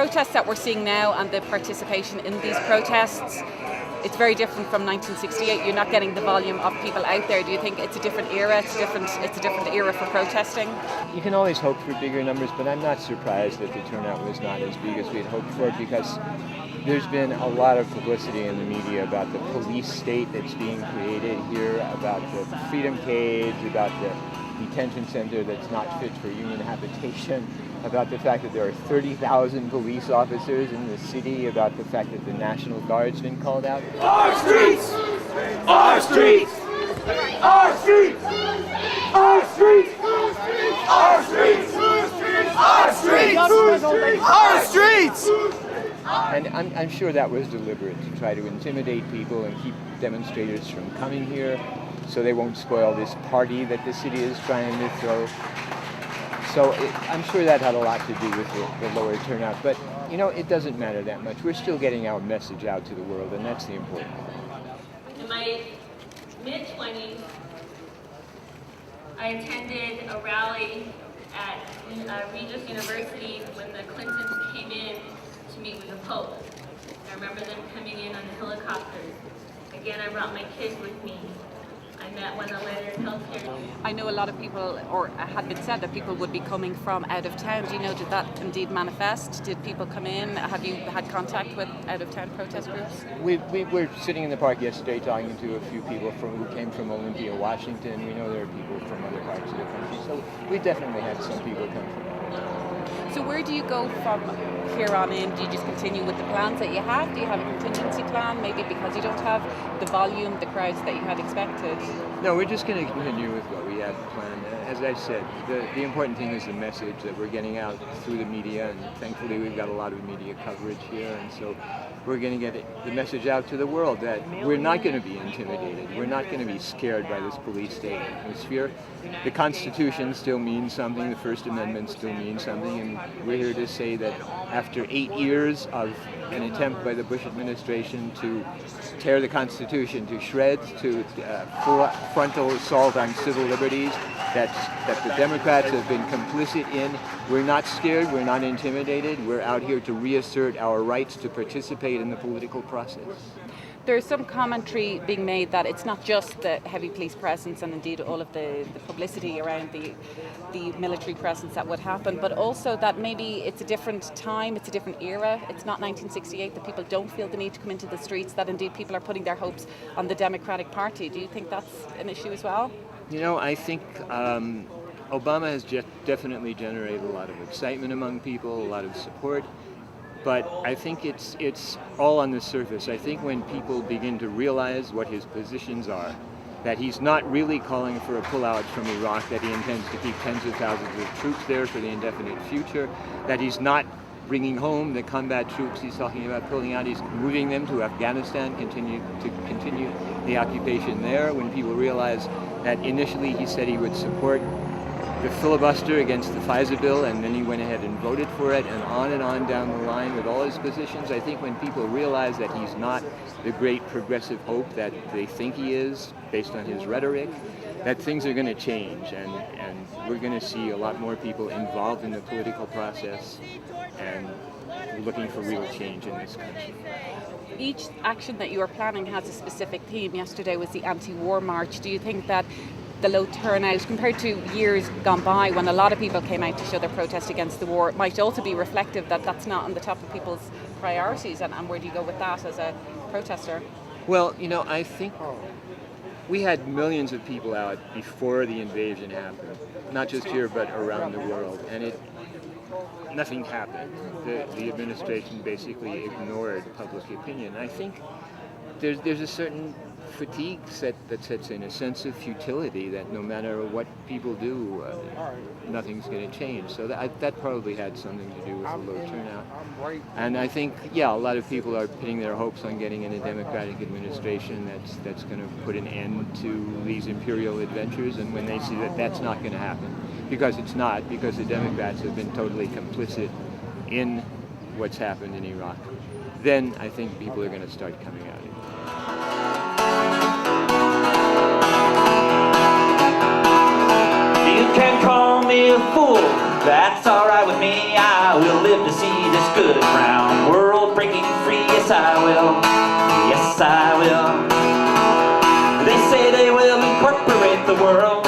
protests that we're seeing now and the participation in these protests, it's very different from 1968. You're not getting the volume of people out there. Do you think it's a different era? It's a different era for protesting? You can always hope for bigger numbers, but I'm not surprised that the turnout was not as big as we had hoped for, because there's been a lot of publicity in the media about the police state that's being created here, about the freedom cage, about the detention center that's not fit for human habitation, about the fact that there are 30,000 police officers in the city, about the fact that the National Guard's been called out. Our streets! Our streets! Our streets! Our streets! Our streets! Our streets! Our streets! And I'm sure that was deliberate, to try to intimidate people and keep demonstrators from coming here so they won't spoil this party that the city is trying to throw. So I'm sure that had a lot to do with the lower turnout. But, you know, it doesn't matter that much. We're still getting our message out to the world, and that's the important thing. In my mid-20s, I attended a rally at Regis University when the Clintons came in to meet with the Pope. I remember them coming in on the helicopters. Again, I brought my kids with me. I met one of the letters healthcare. I know a lot of people, or had been said that people would be coming from out of town. Do you know, did that indeed manifest? Did people come in? Have you had contact with out of town protest groups? We were sitting in the park yesterday talking to a few people who came from Olympia, Washington. We know there are people from other parts of the country. So we definitely had some people come from out of town. So where do you go from here on in? Do you just continue with the plans that you have? Do you have a contingency plan, maybe because you don't have the volume, the crowds that you had expected? No, we're just going to continue with what we had planned. As I said, the important thing is the message that we're getting out through the media, and thankfully we've got a lot of media coverage here, and so we're going to get the message out to the world that we're not going to be intimidated. We're not going to be scared by this police state atmosphere. The Constitution still means something, the First Amendment still means something, and we're here to say that after 8 years of an attempt by the Bush administration to tear the Constitution to shreds, to frontal assault on civil liberties, that the Democrats have been complicit in. We're not scared, we're not intimidated, we're out here to reassert our rights to participate in the political process. There's some commentary being made that it's not just the heavy police presence and indeed all of the publicity around the military presence that would happen, but also that maybe it's a different time, it's a different era. It's not 1968, that people don't feel the need to come into the streets, that indeed people are putting their hopes on the Democratic Party. Do you think that's an issue as well? You know, I think Obama has definitely generated a lot of excitement among people, a lot of support. But I think it's all on the surface. I think when people begin to realize what his positions are, that he's not really calling for a pullout from Iraq, that he intends to keep tens of thousands of troops there for the indefinite future, that he's not bringing home the combat troops he's talking about pulling out, he's moving them to Afghanistan, continue the occupation there. When people realize that initially he said he would support the filibuster against the FISA bill, and then he went ahead and voted for it, and on down the line with all his positions. I think when people realize that he's not the great progressive hope that they think he is, based on his rhetoric, that things are going to change, and we're going to see a lot more people involved in the political process, and looking for real change in this country. Each action that you are planning has a specific theme. Yesterday was the anti-war march. Do you think that the low turnout compared to years gone by when a lot of people came out to show their protest against the war might also be reflective that that's not on the top of people's priorities, and where do you go with that as a protester? Well, you know, I think we had millions of people out before the invasion happened, not just here but around the world, and nothing happened. The administration basically ignored public opinion. I think there's a certain fatigue that sets in, a sense of futility that no matter what people do, nothing's going to change. So that probably had something to do with the low turnout. And I think, yeah, a lot of people are pinning their hopes on getting in a Democratic administration that's going to put an end to these imperial adventures. And when they see that that's not going to happen, because it's not, because the Democrats have been totally complicit in what's happened in Iraq, then I think people are going to start coming out. You can call me a fool, That's alright with me, I will live to see this good round world breaking free. Yes, I will. Yes, I will. They say they will incorporate the world